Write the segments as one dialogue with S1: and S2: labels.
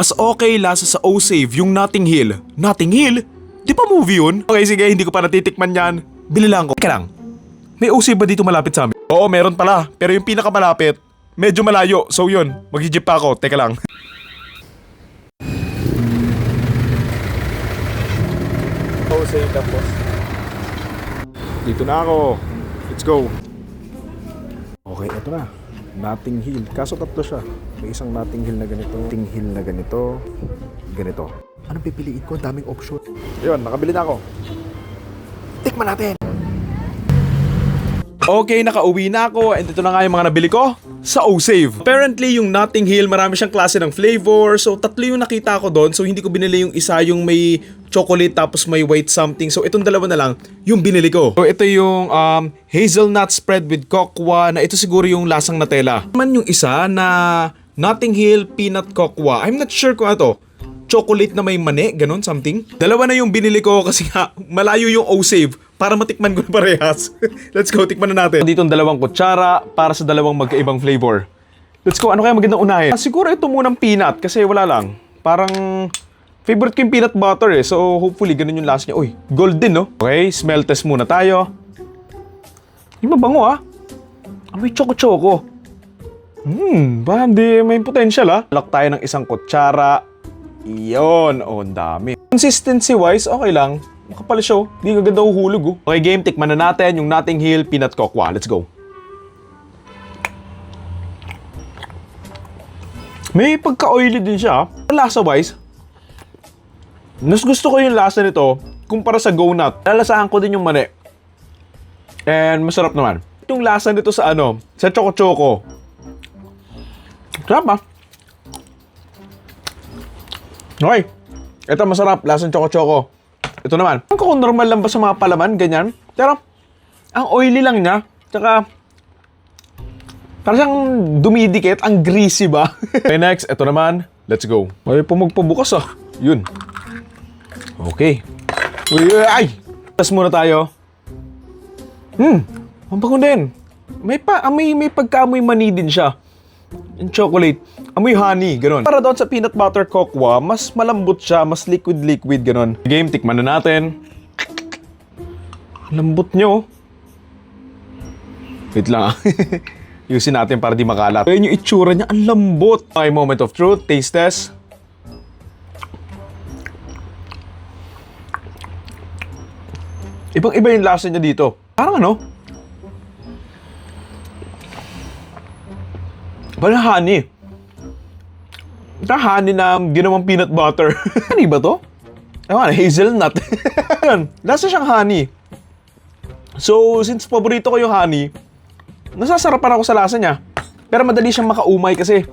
S1: As okay lasa sa O-Save yung Notting Hill. Notting Hill? Di ba movie yun? Okay, sige, hindi ko pa natitikman yan. Bili lang ko. Teka lang, may O-Save ba dito malapit sa amin? Oo, meron pala. Pero yung pinakamalapit, medyo malayo. So yun, mag-jeep pa ako. Teka lang. O-Save tapos. Dito na ako. Let's go. Okay, ito na. Notting Hill. Kaso tatlo siya. May isang Notting Hill na ganito. Notting Hill na ganito. Ganito. Anong pipiliin ko? Daming option. Yun, nakabili na ako. Tikman natin! Okay, nakauwi na ako and ito na nga yung mga nabili ko sa O-Save. Apparently, yung Notting Hill, marami siyang klase ng flavor. So, tatlo yung nakita ko doon. So, hindi ko binili yung isa yung may chocolate tapos may white something. So, itong dalawa na lang yung binili ko. So, ito yung hazelnut spread with cocoa na ito siguro yung lasang Nutella. Naman yung isa na Notting Hill peanut cocoa. I'm not sure kung ano to. Chocolate na may mani, ganun, something. Dalawa na yung binili ko kasi nga malayo yung O-Save para matikman ko na parehas. Let's go, tikman na natin. Dito ang dalawang kutsara para sa dalawang magkaibang flavor. Let's go, ano kaya magandang unahin? Siguro ito munang peanut kasi wala lang. Parang favorite ko yung peanut butter eh. So hopefully ganun yung last niya. Uy, golden no? Okay, smell test muna tayo. Yung mabango ah. Amoy choco-choco. Ba hindi may potential ah. Lock tayo ng isang kutsara. Iyon, oh, ang dami. Consistency-wise, okay lang. Makapal siya, di ka ganda uhulog oh. Okay game, tikman na natin yung Notting Hill Peanut Cocoa. Let's go. May pagka-oily din siya. Lasa-wise, mas gusto ko yung lasa nito kumpara sa Go-Nut. Lalasahan ko din yung mani. And masarap naman. Yung lasa nito sa ano, sa choco-choco. Sarap ah. Okay. Ito masarap. Lasang choco-choco. Ito naman. Kung normal lang ba sa mga palaman, ganyan. Pero, ang oily lang niya. Tsaka, parang siyang dumidikit. Ang greasy ba? Okay, next. Ito naman. Let's go. Ay, pumagpabukas ah. Yun. Okay. Uy, ay! Test muna tayo. Ang bango din. May pagka-amoy mani din siya. Yung chocolate. Amoy honey, gano'n. Para doon sa peanut butter cocoa, mas malambot siya, mas liquid-liquid, gano'n. Game, tikman na natin. Lambot nyo. Wait lang. Yusin natin para di makalat. Ayun yung itsura niya, ang lambot. Okay, moment of truth, taste test. Ibang-iba yung lasa niya dito. Parang ano? Parang honey. Ito honey na ginawang peanut butter. Honey ba to? Ewan, hazelnut. Lasa siyang honey. So, since paborito ko yung honey, nasasarapan ako sa lasa niya. Pero madali siyang makaumay kasi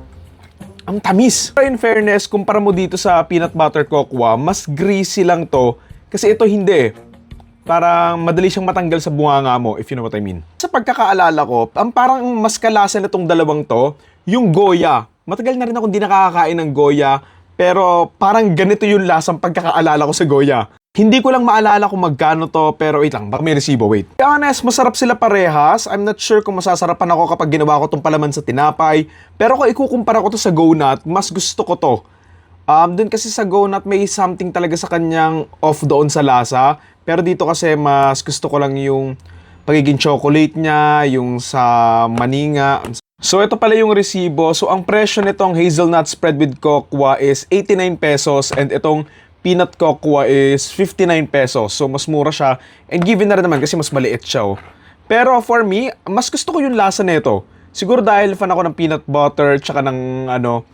S1: ang tamis. Pero in fairness, kumpara mo dito sa peanut butter cocoa, mas greasy lang to. Kasi ito hindi eh. Parang madali siyang matanggal sa bunganga mo, if you know what I mean. Sa pagkakaalala ko, ang parang mas kalasa na itong dalawang to, yung Goya. Matagal na rin akong di nakakakain ng Goya, pero parang ganito yung lasang pagkakaalala ko sa Goya. Hindi ko lang maalala kung magkano to, pero wait lang, baka may resibo, wait. To be honest, masarap sila parehas. I'm not sure kung masasarapan ako kapag ginawa ko tong palaman sa tinapay. Pero kung ikukumpara ko to sa Go-Nut, mas gusto ko to. Dun kasi sa Go-Nut, may something talaga sa kanyang off doon sa lasa. Pero dito kasi mas gusto ko lang yung pagiging chocolate niya, yung sa maninga. So ito pala yung resibo. So ang presyo nitong hazelnut spread with cocoa is 89 pesos and itong peanut cocoa is 59 pesos. So mas mura siya. And given na rin naman kasi mas maliit siya. Oh. Pero for me, mas gusto ko yung lasa nito. Siguro dahil fan ako ng peanut butter tsaka ng ano.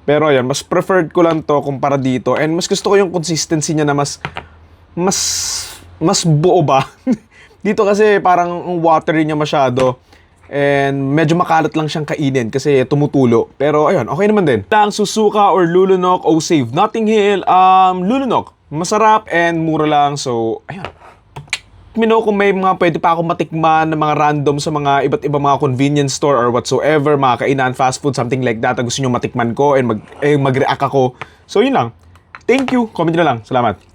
S1: Pero ayan, mas preferred ko lang to kumpara dito. And mas gusto ko yung consistency niya na mas buo ba? Dito kasi parang watery niya masyado. And medyo makalat lang siyang kainin kasi tumutulo. Pero ayun, okay naman din. Ang Susuka or Lulunok O-Save Notting Hill, Lulunok. Masarap and mura lang. So, ayun. Kung may mga pwede pa ako matikman na mga random sa mga iba't ibang mga convenience store or whatsoever, mga kainan, fast food, something like that, na gusto nyo matikman ko and mag-react ako. So, yun lang. Thank you. Comment nyo na lang. Salamat.